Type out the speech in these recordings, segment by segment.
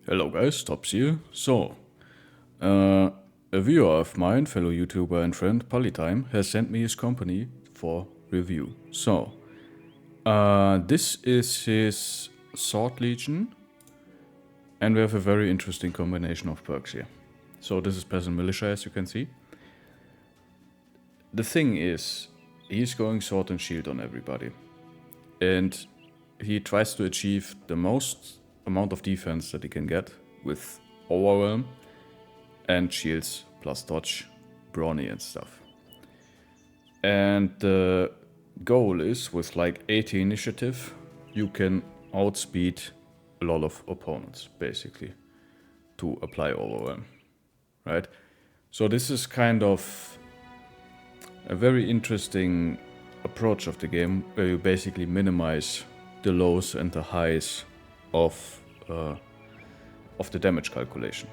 Hello guys, Tops here. So, a viewer of mine, fellow YouTuber and friend Polytime, has sent me his company for review. So, this is his Sword Legion, and we have a very interesting combination of perks here. So this is Peasant Militia, as you can see. The thing is, he's going Sword and Shield on everybody. And he tries to achieve the most amount of defense that he can get with Overwhelm and shields plus dodge, brawny and stuff. And the goal is, with like 80 initiative, you can outspeed a lot of opponents, basically, to apply Overwhelm, right? So this is kind of a very interesting approach of the game, where you basically minimize the lows and the highs of the damage calculation,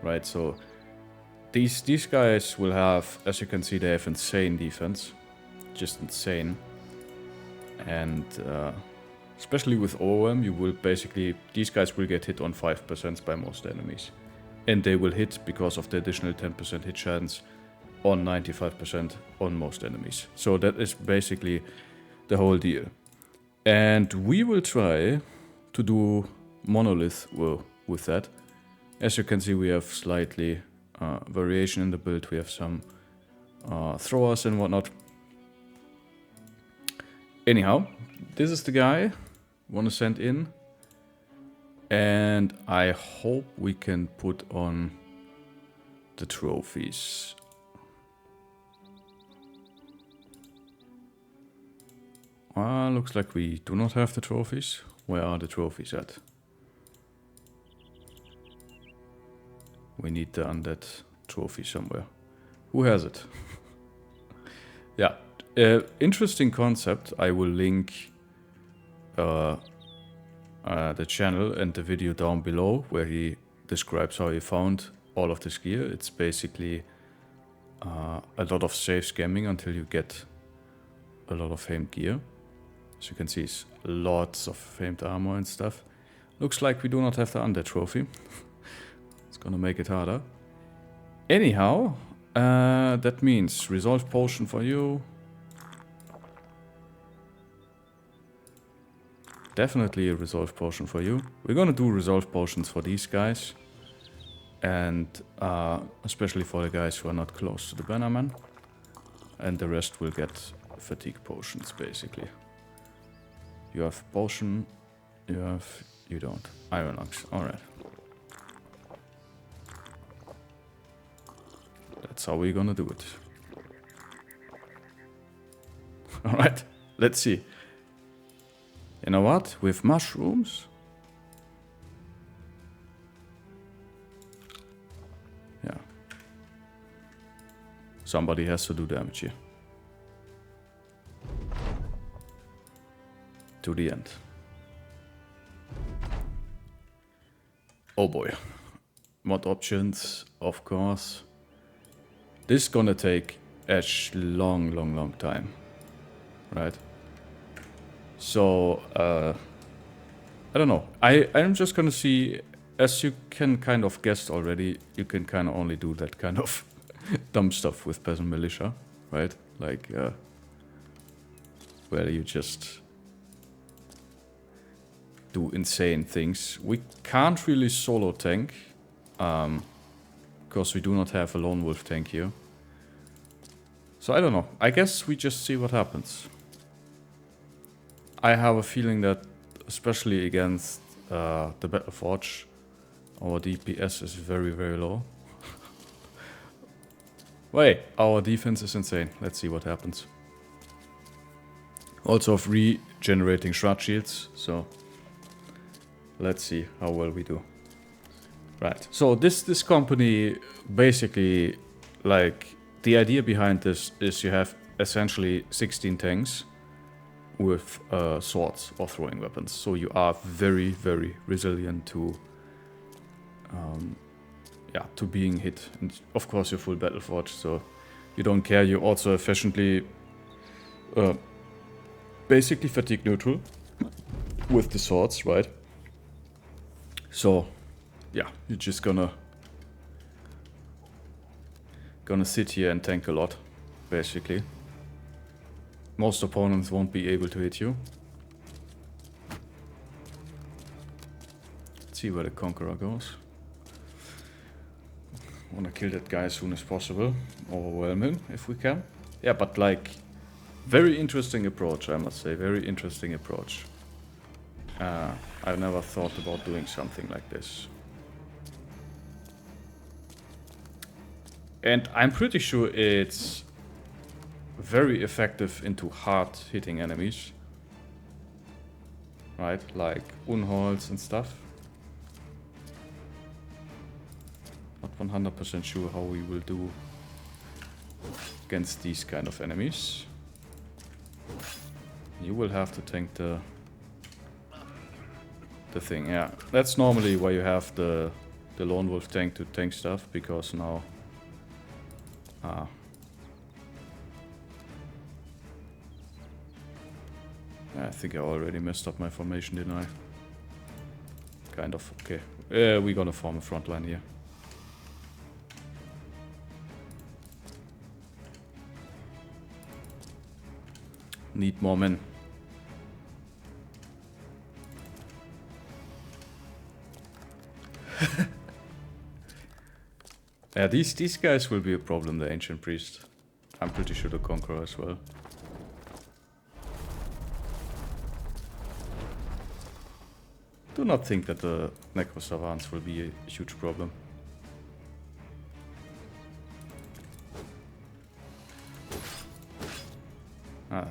right? So these guys will have, as you can see, they have insane defense, just insane, and especially with Overwhelm, you will basically, these guys will get hit on 5% by most enemies, and they will hit because of the additional 10% hit chance on 95% on most enemies. So that is basically the whole deal. And we will try to do Monolith with that. As you can see, we have slightly variation in the build. We have some throwers and whatnot. Anyhow, this is the guy I want to send in. And I hope we can put on the trophies. Looks like we do not have the trophies. Where are the trophies at? We need the undead trophy somewhere. Who has it? Yeah, interesting concept. I will link the channel and the video down below, where he describes how he found all of this gear. It's basically a lot of safe scamming until you get a lot of famed gear. As you can see, it's lots of famed armor and stuff. Looks like we do not have the undead trophy. It's gonna make it harder. Anyhow, that means resolve potion for you. Definitely a resolve potion for you. We're gonna do resolve potions for these guys. And especially for the guys who are not close to the bannerman. And the rest will get fatigue potions, basically. You have potion, you don't. Iron axe, alright. That's how we're gonna do it. Alright, let's see. You know what? With mushrooms? Yeah. Somebody has to do damage here. To the end. Oh boy. Mod options, of course. This is gonna take a long time. Right? So, I don't know. I'm just gonna see, as you can kind of guess already, you can kind of only do that kind of dumb stuff with Peasant Militia, right? Like, where you just do insane things. We can't really solo tank, because we do not have a lone wolf tank here. So I don't know. I guess we just see what happens. I have a feeling that, especially against the Battleforge, our DPS is very low. Wait, our defense is insane. Let's see what happens. Also of regenerating shroud shields, so let's see how well we do. Right, so this company, basically, like, the idea behind this is you have essentially 16 tanks with swords or throwing weapons. So you are very resilient to to being hit. And of course you're full Battleforge, so you don't care. You're also efficiently basically fatigue neutral with the swords, right? So yeah, you're just gonna sit here and tank a lot, basically. Most opponents won't be able to hit you. Let's see where the Conqueror goes. Wanna kill that guy as soon as possible. Overwhelm him if we can. Yeah, but like, very interesting approach, I must say. Very interesting approach. I've never thought about doing something like this. And I'm pretty sure it's very effective into hard hitting enemies. Right, like Unholds and stuff. Not 100% sure how we will do against these kind of enemies. You will have to tank the thing, yeah. That's normally why you have the Lone Wolf tank to tank stuff, because now I think I already messed up my formation, didn't I? Kind of, okay. We're gonna form a front line here. Need more men. Yeah, these guys will be a problem, the Ancient Priest. I'm pretty sure the Conqueror as well. Do not think that the Necro Savants will be a huge problem.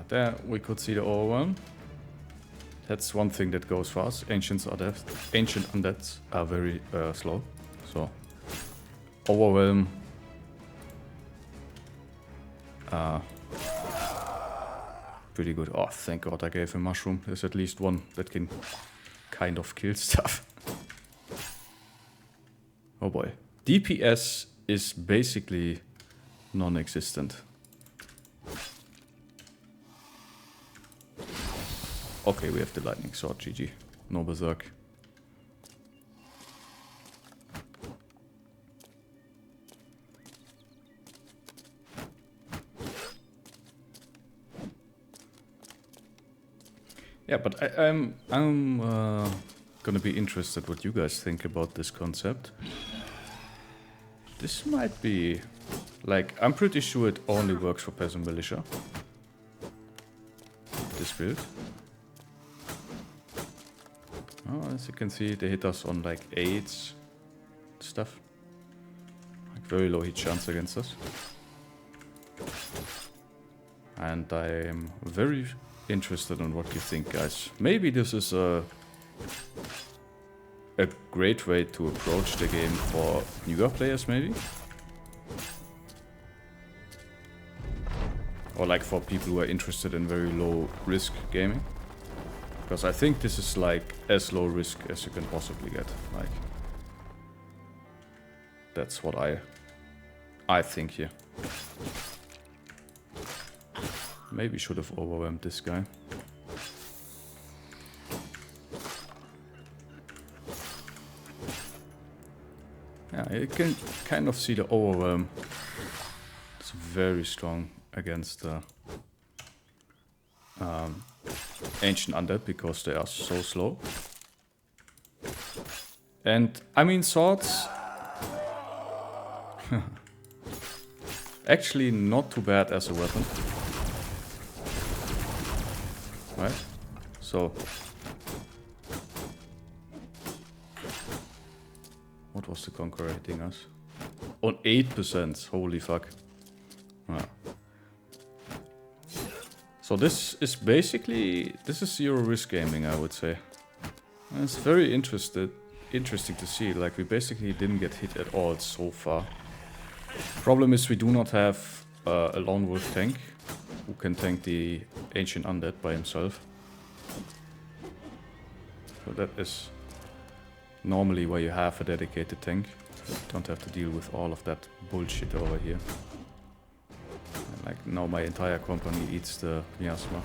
There we could see the overwhelm. That's one thing that goes fast. Ancient undeads are very slow. So overwhelm. Pretty good. Oh, thank God I gave him mushroom. There's at least one that can kind of kill stuff. Oh boy. DPS is basically non-existent. Okay, we have the lightning sword, GG. No berserk. Yeah, but I'm gonna be interested what you guys think about this concept. This might be, like, I'm pretty sure it only works for Peasant Militia. This build. Oh, as you can see, they hit us on like 8s stuff. Like very low hit chance against us. And I'm very interested in what you think, guys. Maybe this is a great way to approach the game for newer players, maybe. Or like for people who are interested in very low risk gaming. Because I think this is like as low risk as you can possibly get. Like, that's what I think here. Maybe should have overwhelmed this guy. Yeah, you can kind of see the overwhelm. It's very strong against the Ancient Undead because they are so slow. And I mean, swords actually not too bad as a weapon. Right? So what was the Conqueror hitting us? On 8%, holy fuck. Ah. So this is basically, this is zero risk gaming, I would say. And it's very interesting to see, like we basically didn't get hit at all so far. Problem is we do not have a Lone Wolf tank who can tank the Ancient Undead by himself. So that is normally where you have a dedicated tank. You don't have to deal with all of that bullshit over here. Like now my entire company eats the miasma.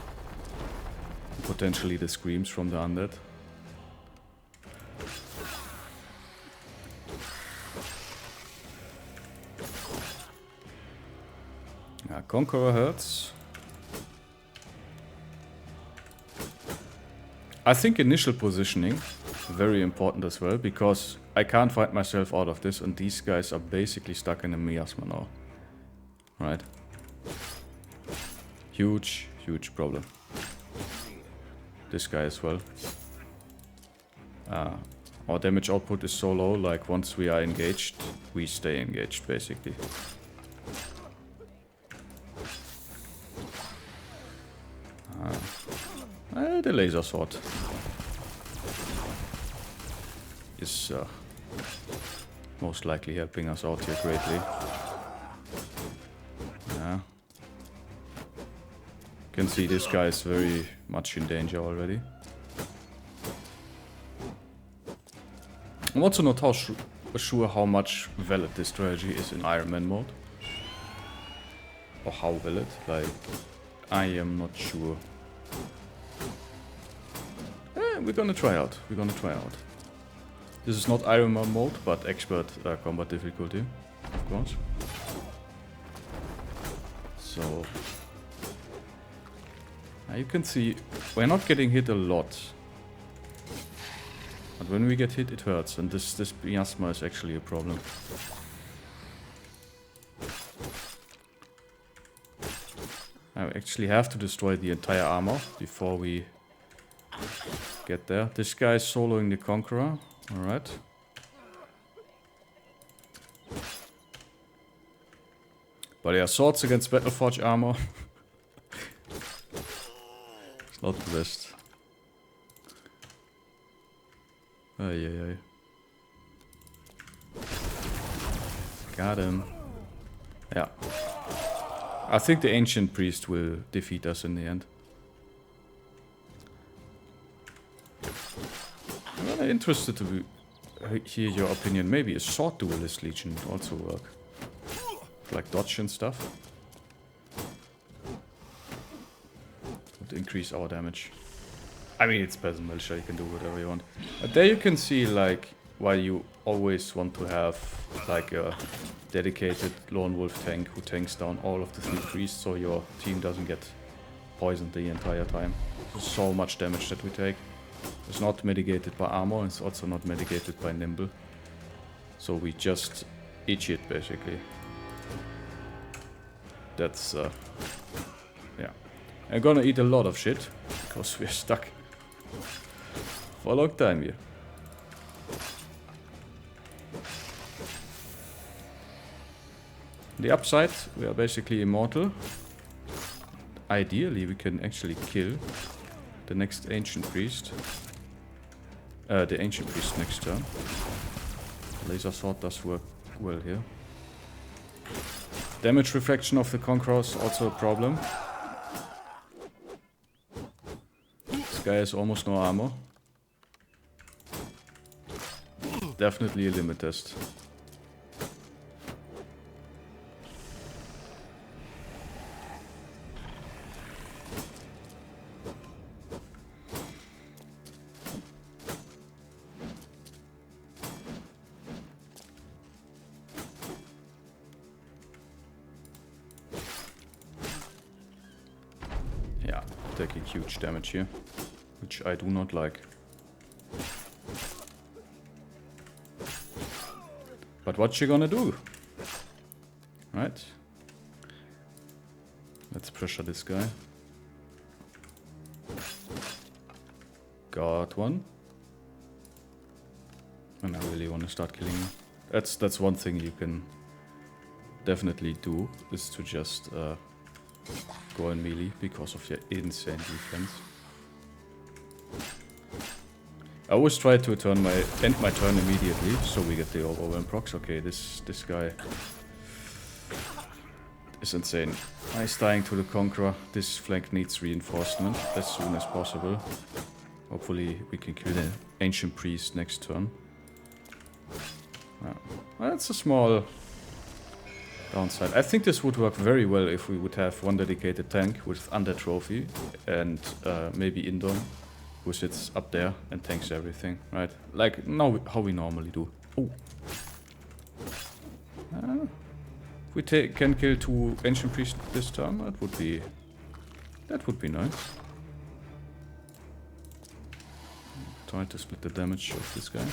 Potentially the screams from the undead. Conqueror hurts. I think initial positioning, very important as well, because I can't fight myself out of this, and these guys are basically stuck in a miasma now. Right? Huge, huge problem. This guy as well. Our damage output is so low, like once we are engaged, we stay engaged basically. The laser sword is most likely helping us out here greatly. Yeah. You can see this guy is very much in danger already. I'm also not sure how much valid this strategy is in Iron Man mode. Or how valid, like, I am not sure. We're gonna try out. We're gonna try out. This is not Iron Man mode, but expert combat difficulty, of course. So you can see we're not getting hit a lot, but when we get hit, it hurts, and this miasma is actually a problem. I actually have to destroy the entire armor before we get there. This guy is soloing the Conqueror. Alright. But yeah, swords against Battleforge armor. It's not the best. Ay, ay, ay. Got him. Yeah. I think the Ancient Priest will defeat us in the end. I'm really interested to hear your opinion. Maybe a Sword Duelist Legion would also work. Like dodge and stuff. Would increase our damage. I mean, it's Peasant Militia, you can do whatever you want. But there you can see, like, why you always want to have, like, a dedicated Lone Wolf tank who tanks down all of the 3 priests so your team doesn't get poisoned the entire time. There's so much damage that we take. It's not mitigated by armor, it's also not mitigated by nimble. So we just eat it, basically. That's, yeah. I'm gonna eat a lot of shit, because we're stuck for a long time here. The upside, we are basically immortal. Ideally, we can actually kill the next Ancient Priest. The Ancient Priest next turn. Laser Sword does work well here. Damage reflection of the Conqueror is also a problem. This guy has almost no armor. Definitely a limit test. Yeah, taking huge damage here, which I do not like. But what you gonna do? Right? Let's pressure this guy. Got one. And I really want to start killing him. That's one thing you can definitely do, is to just go in melee because of your insane defense. I always try to end my turn immediately, so we get the overwhelm procs. Okay, this guy is insane. Nice dying to the Conqueror. This flank needs reinforcement as soon as possible. Hopefully we can kill the Ancient Priest next turn. Well, that's a small downside. I think this would work very well if we would have one dedicated tank with Undead Trophy and maybe Indon, who sits up there and tanks everything, right? Like now, how we normally do. Oh. If we can kill 2 Ancient Priests this turn, that would be nice. Try to split the damage of this guy.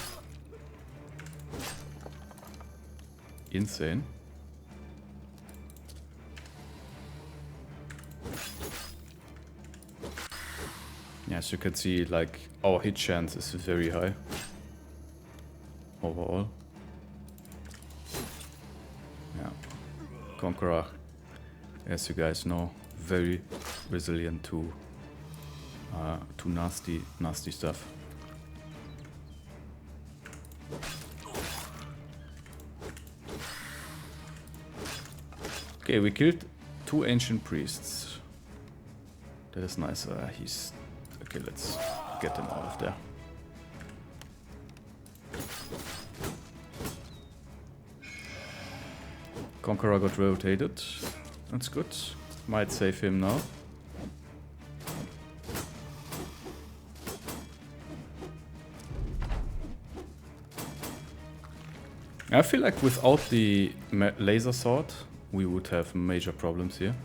Insane. Yeah, as you can see, like, our hit chance is very high. Overall. Yeah. Conqueror, as you guys know, very resilient to nasty stuff. Okay, we killed 2 Ancient Priests. That is nice. He's... Okay, let's get him out of there. Conqueror got rotated. That's good. Might save him now. I feel like without the laser sword, we would have major problems here.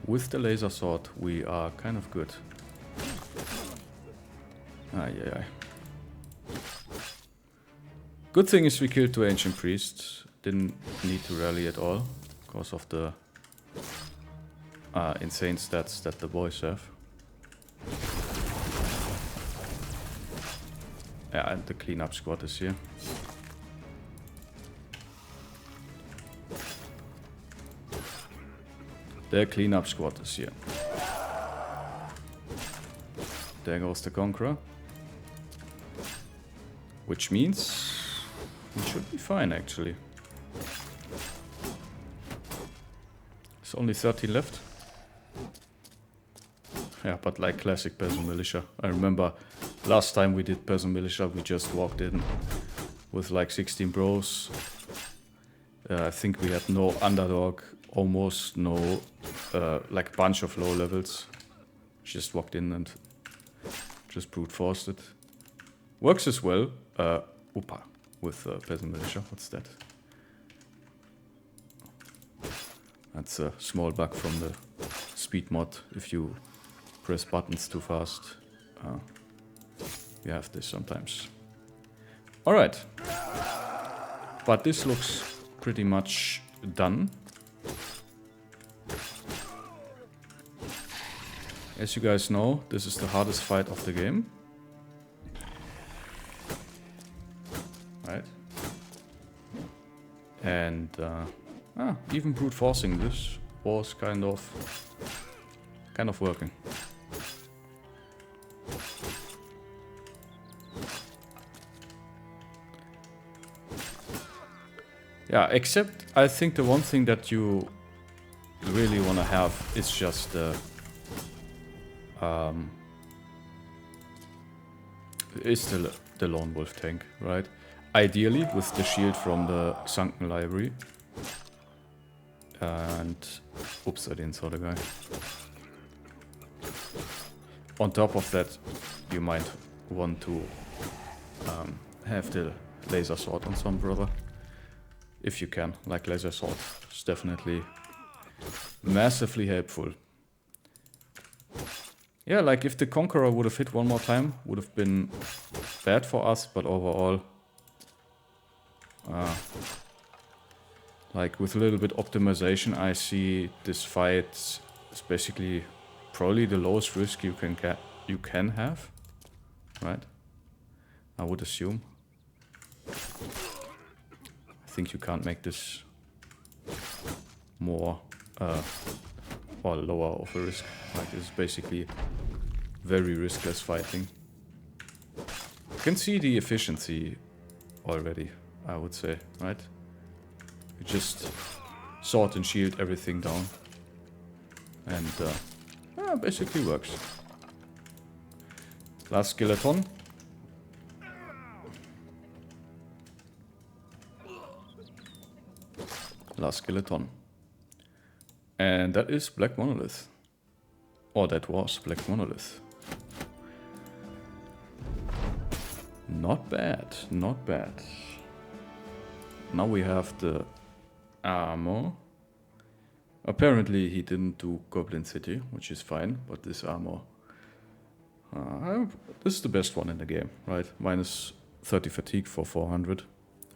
With the laser sword, we are kind of good. Ay. Good thing is we killed 2 Ancient Priests. Didn't need to rally at all because of the insane stats that the boys have. Yeah, and the cleanup squad is here. The cleanup squad is here. There goes the Conqueror. Which means we should be fine, actually. There's only 30 left. Yeah, but like classic Peasant Militia. I remember last time we did Peasant Militia, we just walked in with like 16 bros. I think we had no underdog, almost no like bunch of low levels. Just walked in and just brute forced it. Works as well. With Peasant Militia. What's that? That's a small bug from the speed mod. If you press buttons too fast, you have this sometimes. Alright. But this looks pretty much done. As you guys know, this is the hardest fight of the game. Right. And even brute forcing this was kind of working. Yeah, except I think the one thing that you really want to have is just the lone wolf tank, right? Ideally with the shield from the sunken library. And oops, I didn't saw the guy. On top of that, you might want to have the laser sword on some brother. If you can, like laser sword. It's definitely massively helpful. Yeah, like if the Conqueror would have hit one more time, would have been bad for us, but overall, like with a little bit optimization, I see this fight is basically probably the lowest risk you can have, right? I would assume. I think you can't make this more or lower of a risk. Like it's basically very riskless fighting. You can see the efficiency already, I would say, right? You just sword and shield everything down, and basically works. Last skeleton. Last skeleton. And that is Black Monolith. Or that was Black Monolith. Not bad, not bad. Now we have the armor. Apparently he didn't do Goblin City, which is fine, but this armor... this is the best one in the game, right? Minus 30 fatigue for 400.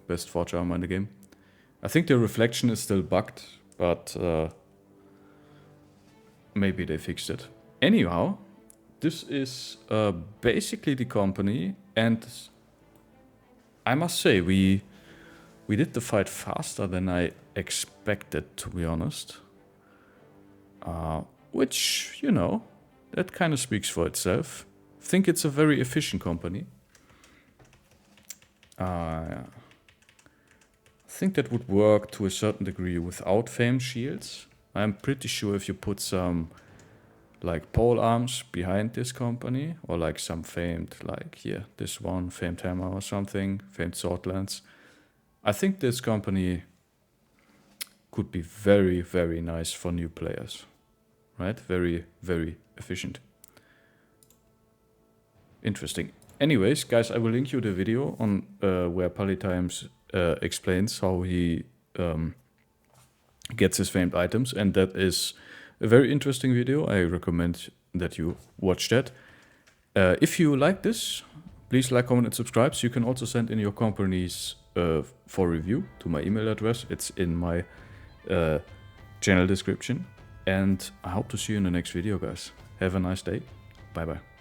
Best forge armor in the game. I think the reflection is still bugged, but maybe they fixed it. Anyhow, this is basically the company, and I must say, we did the fight faster than I expected, to be honest. Which, you know, that kind of speaks for itself. I think it's a very efficient company. I think that would work to a certain degree without famed shields. I'm pretty sure if you put some like pole arms behind this company, or like some famed, like here, this one, famed hammer or something, famed sword lance, I think this company could be very, very nice for new players, right? Very, very efficient. Interesting. Anyways, guys, I will link you the video on where Polytimes explains how he gets his famed items, and that is a very interesting video. I recommend that you watch that. If you like this, please like, comment, and subscribe. So you can also send in your companies for review to my email address. It's in my channel description. And I hope to see you in the next video, guys. Have a nice day. Bye-bye.